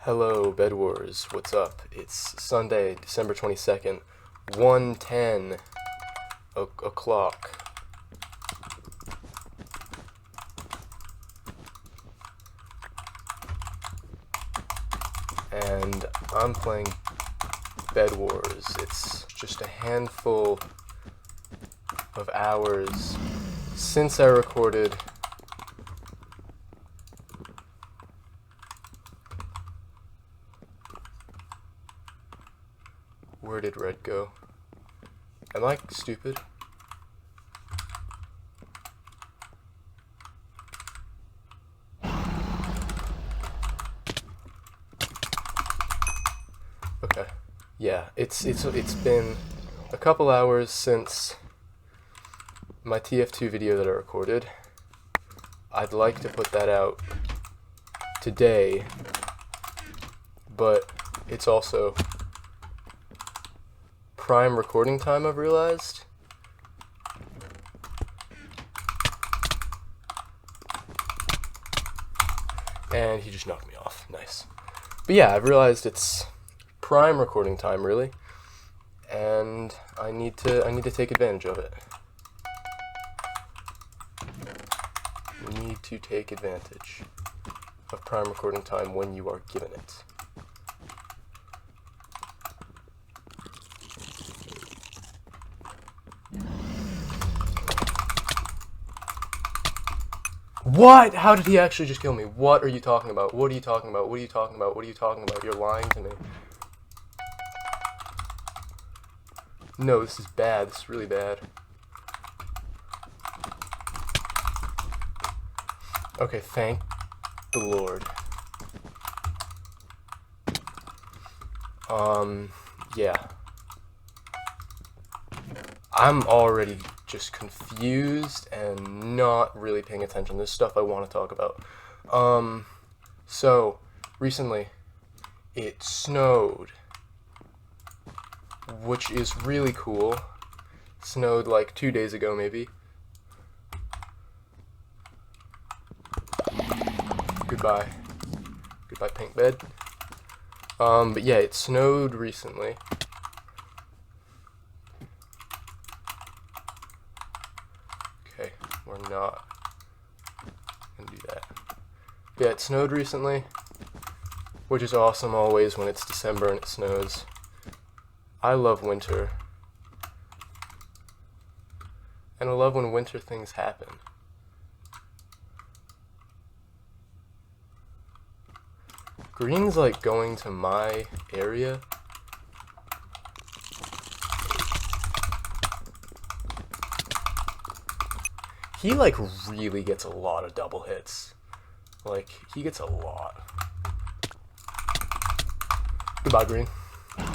Hello, bedwars. What's up? It's Sunday, December 22nd, 1:10 o'clock. And I'm playing bedwars. It's just a handful of hours since I recorded Where did red go? Am I stupid? Okay. Yeah, it's been a couple hours since my TF2 video that I recorded. I'd like to put that out today, but it's also prime recording time, I've realized. And he just knocked me off. Nice. But yeah, I've realized it's prime recording time, really, and I need to take advantage of it. You need to take advantage of prime recording time when you are given it. What? How did he actually just kill me? What are you talking about? What are you talking about? What are you talking about? What are you talking about? You're lying to me. No, this is bad. This is really bad. Okay, thank the Lord. Yeah. I'm already just confused and not really paying attention. There's stuff I want to talk about. So, recently, it snowed, which is really cool. Snowed like 2 days ago, maybe. Goodbye. Goodbye, pink bed. But yeah, it snowed recently. Okay, we're not gonna do that. Yeah, it snowed recently, which is awesome always when it's December and it snows. I love winter. And I love when winter things happen. Green's like going to my area. He like really gets a lot of double hits. Like, he gets a lot. Goodbye, Green.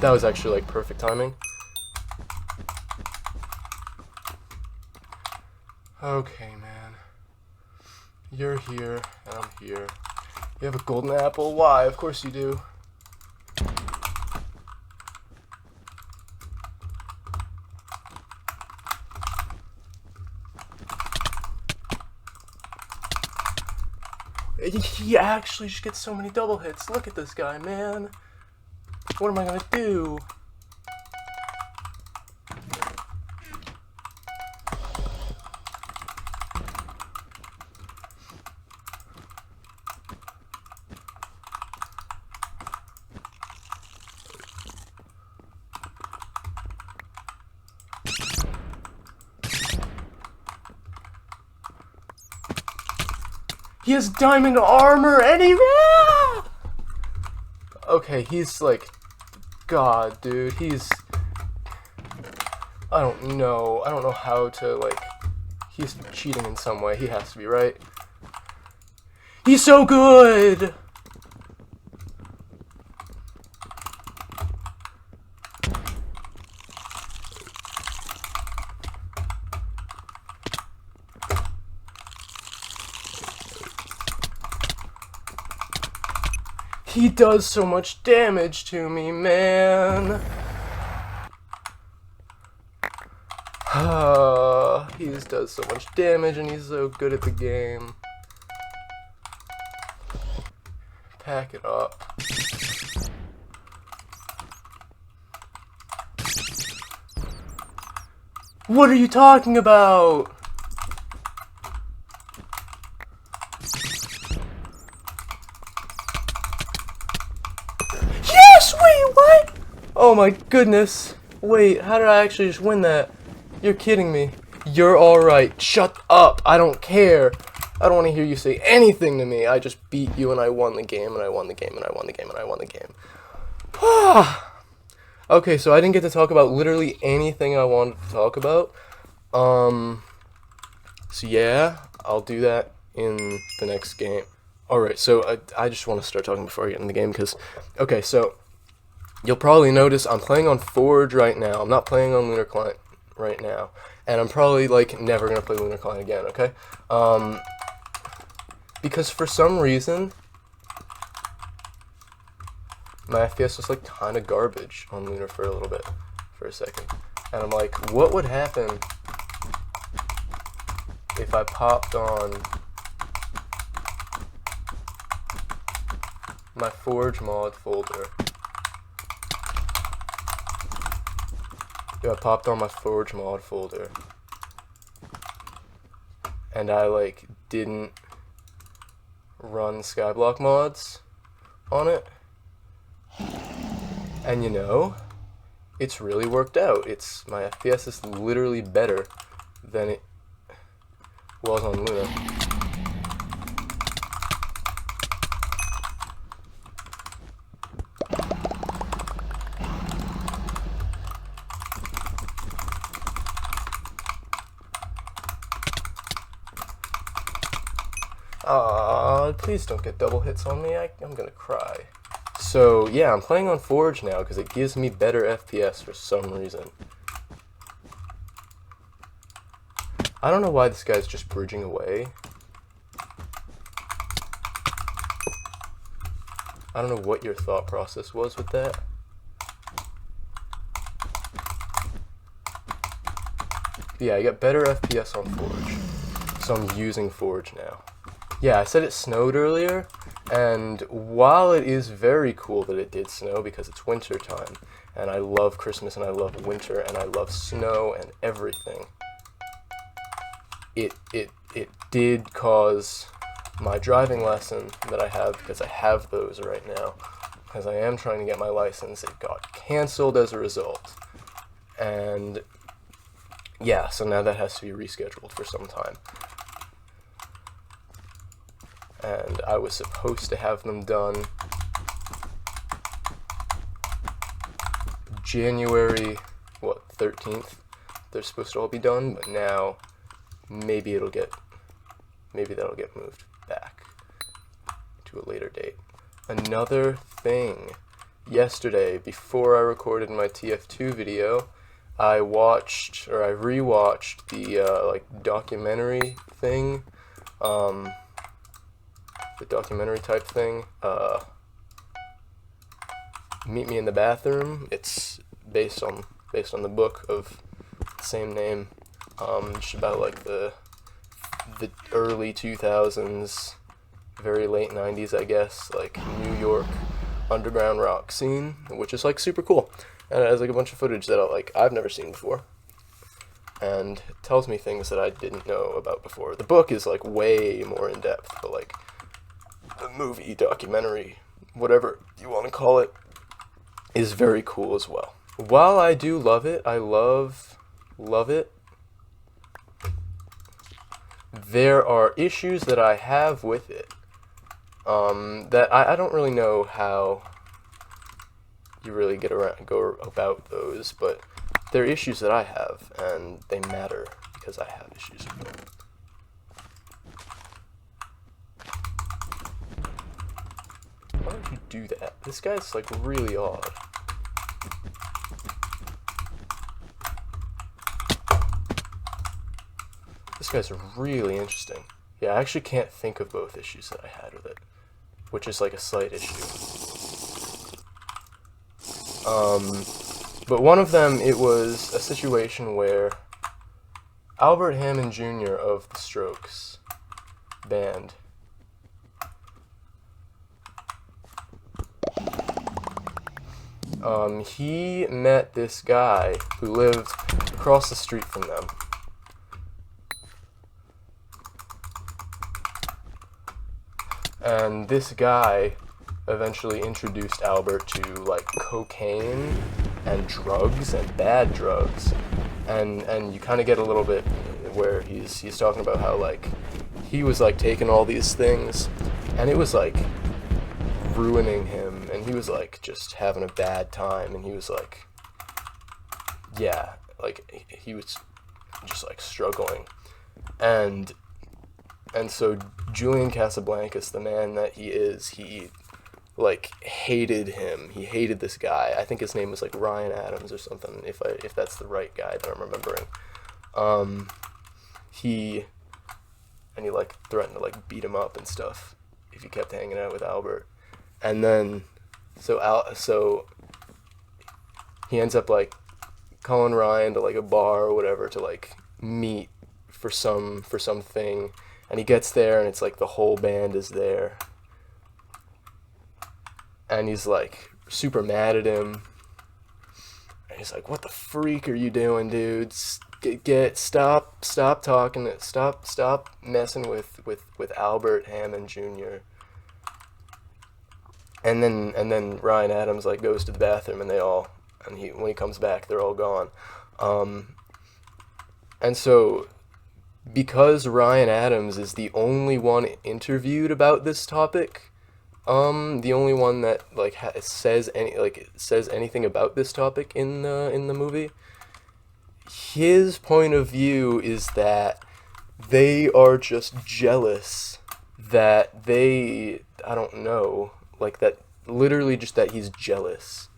That was actually like perfect timing. Okay, man. You're here, and I'm here. You have a golden apple? Why? Of course you do. He actually just gets so many double hits. Look at this guy, man. What am I gonna do? He has diamond armor and he... Okay, he's like... God, dude, he's... I don't know how to, like... He's cheating in some way. He has to be, right? He's so good! He does so much damage to me, man. He just does so much damage and he's so good at the game. pack it up. What are you talking about? Yes! Wait, what? Oh my goodness. Wait, how did I actually just win that? You're kidding me. You're alright. Shut up. I don't care. I don't want to hear you say anything to me. I just beat you and I won the game and I won the game and I won the game and I won the game. Okay, so I didn't get to talk about literally anything I wanted to talk about. So yeah, I'll do that in the next game. Alright, so I just want to start talking before I get in the game because, okay, so you'll probably notice I'm playing on Forge right now. I'm not playing on Lunar Client right now. And I'm probably, like, never going to play Lunar Client again, okay? Because for some reason, my FPS was, like, kind of garbage on Lunar for a little bit, for a second. And I'm like, what would happen if I popped on my Forge mod folder? I popped on my Forge mod folder and I like didn't run Skyblock mods on it, and you know, it's really worked out. My FPS is literally better than it was on Luna. Please don't get double hits on me. I'm gonna cry. So, yeah, I'm playing on Forge now because it gives me better FPS for some reason. I don't know why this guy's just bridging away. I don't know what your thought process was with that. Yeah, I get better FPS on Forge. So I'm using Forge now. Yeah, I said it snowed earlier, and while it is very cool that it did snow because it's winter time, and I love Christmas and I love winter and I love snow and everything, it did cause my driving lesson that I have, because I have those right now, because I am trying to get my license, it got canceled as a result. And yeah, so now that has to be rescheduled for some time. And I was supposed to have them done January, 13th? They're supposed to all be done, but now maybe that'll get moved back to a later date. Another thing, yesterday, before I recorded my TF2 video, I rewatched the like documentary thing, the documentary type thing, Meet Me in the Bathroom. It's based on the book of the same name. Just about like the early 2000s, very late 90s, I guess, like New York underground rock scene, which is like super cool. And it has like a bunch of footage that I've never seen before, and it tells me things that I didn't know about before. The book is like way more in depth, but like the movie, documentary, whatever you want to call it, is very cool as well. While I do love it, I love it, there are issues that I have with it, that I don't really know how you really go about those, but they're issues that I have, and they matter because I have issues with them. Why would you do that? This guy's like really odd. This guy's really interesting. Yeah, I actually can't think of both issues that I had with it, which is like a slight issue. But one of them, it was a situation where Albert Hammond Jr. of the Strokes band He met this guy who lived across the street from them. And this guy eventually introduced Albert to, like, cocaine and drugs and bad drugs. And you kind of get a little bit where he's talking about how, like, he was, like, taking all these things, and it was, like, ruining him, and he was, like, just having a bad time, and he was, like, yeah, like, he was just, like, struggling. And so Julian Casablancas, the man that he is, he, like, hated him. He hated this guy. I think his name was, like, Ryan Adams or something, if that's the right guy that I'm remembering. He like threatened to, like, beat him up and stuff if he kept hanging out with Albert. And then so he ends up, like, calling Ryan to, like, a bar or whatever to, like, meet for something. And he gets there, and it's like the whole band is there. And he's, like, super mad at him. And he's like, "What the freak are you doing, dude? Stop talking, stop messing with Albert Hammond Jr." And then Ryan Adams, like, goes to the bathroom, and when he comes back, they're all gone. And so, because Ryan Adams is the only one interviewed about this topic, the only one that, like, says anything about this topic in the movie, his point of view is that they are just jealous that I don't know, like, that literally just that he's jealous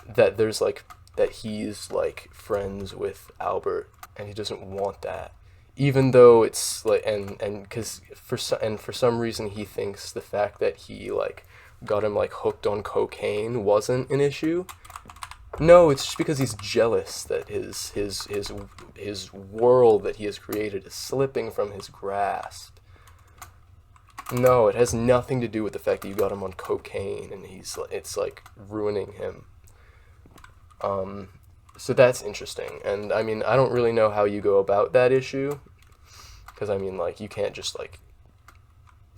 that there's, like, that he's, like, friends with Albert, and he doesn't want that. Even though it's, like, and for some reason he thinks the fact that he, like, got him, like, hooked on cocaine wasn't an issue. No, it's just because he's jealous that his world that he has created is slipping from his grasp. No, it has nothing to do with the fact that you got him on cocaine and it's, like, ruining him. So that's interesting, and I mean, I don't really know how you go about that issue, because I mean, like, you can't just, like,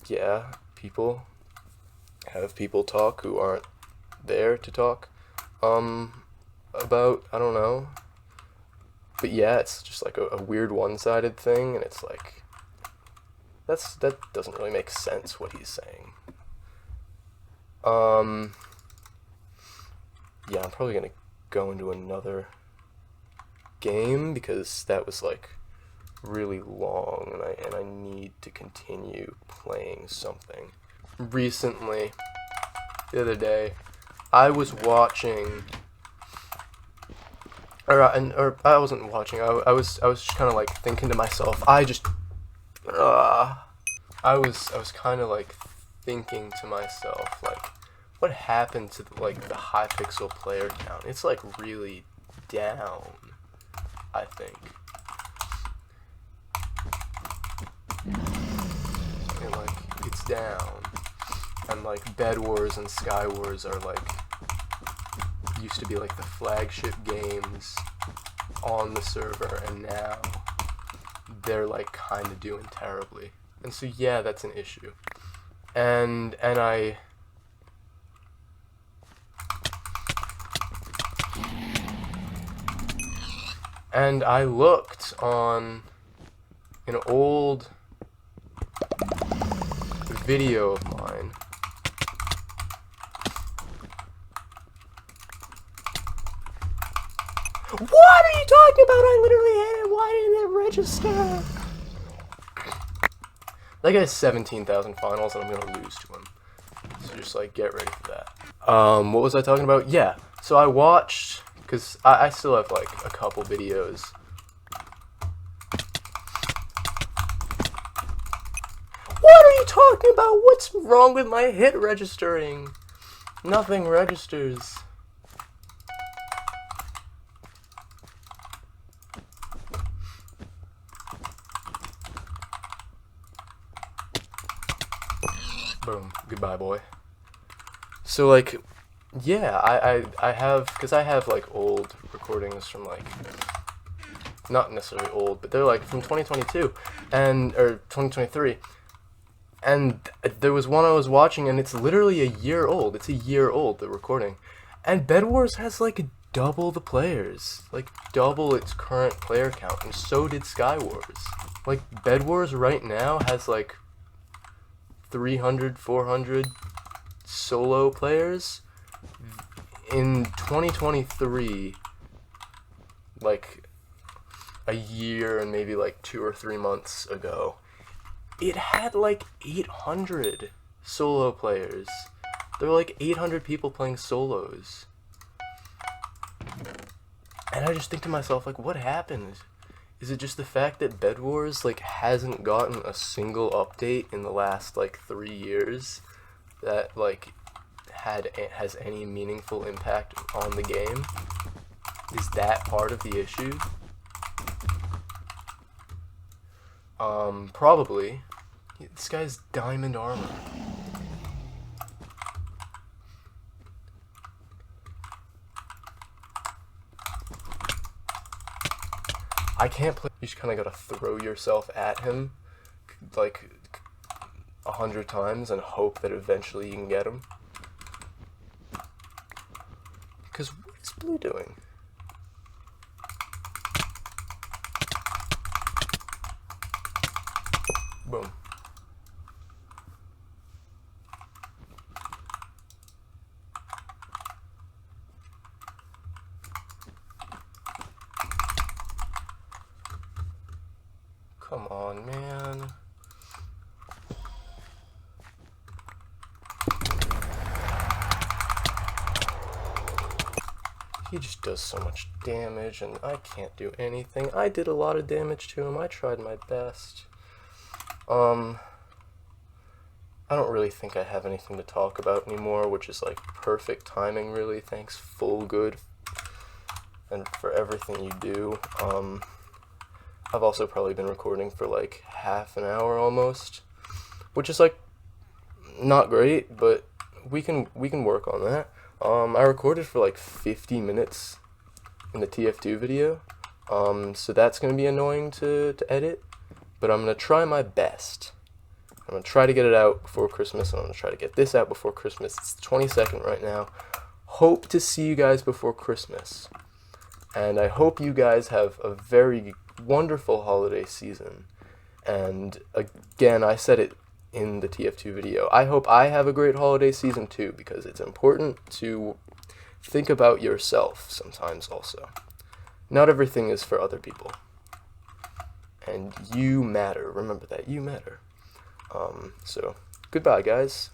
yeah, have people talk who aren't there to talk, about, I don't know, but yeah, it's just, like, a weird one-sided thing, and it's, like, that doesn't really make sense, what he's saying. Yeah, I'm probably gonna go into another game because that was, like, really long, and I need to continue playing something. Recently, the other day, I was watching, or I wasn't watching. I was just kind of, like, thinking to myself. I was kind of, like, thinking to myself, like, what happened to the, like, the Hypixel player count? It's, like, really down, I think. And, like, it's down. And, like, bedwars and skywars are, like, used to be, like, the flagship games on the server, and now they're, like, kind of doing terribly. And so, yeah, that's an issue. And I looked on an old video of mine. What are you talking about? I literally hit it. Why didn't it register? That guy's 17,000 finals, and I'm gonna lose to him. So just, like, get ready for that. What was I talking about? Yeah. So I watched, because I still have, like, a couple videos. What are you talking about? What's wrong with my hit registering? Nothing registers. Boom. Goodbye, boy. So, like, Yeah, I have, because I have like old recordings from like, not necessarily old, but they're like from 2022 or 2023. And there was one I was watching, and it's literally a year old. It's a year old, the recording. And bedwars has like double the players, like double its current player count, and so did Skywars. Like bedwars right now has like 300, 400 solo players. In 2023, like a year and maybe like 2 or 3 months ago, it had like 800 solo players. There were like 800 people playing solos. And I just think to myself, like, what happened? Is it just the fact that bedwars like hasn't gotten a single update in the last like 3 years that like has any meaningful impact on the game? Is that part of the issue? Probably. This guy's diamond armor. I can't play. You just kind of gotta throw yourself at him like 100 times and hope that eventually you can get him. Because what is blue doing? Boom. Come on, man. He just does so much damage, and I can't do anything. I did a lot of damage to him. I tried my best. I don't really think I have anything to talk about anymore, which is like perfect timing, really. Thanks, Full Good, and for everything you do. I've also probably been recording for like half an hour almost, which is like not great, but we can work on that. I recorded for like 50 minutes in the TF2 video, so that's going to be annoying to edit, but I'm going to try my best. I'm going to try to get it out before Christmas, and I'm going to try to get this out before Christmas. It's the 22nd right now. Hope to see you guys before Christmas, and I hope you guys have a very wonderful holiday season. And again, I said it in the TF2 video, I hope I have a great holiday season too, because it's important to think about yourself sometimes also. Not everything is for other people. And you matter. Remember that. You matter. So, goodbye, guys.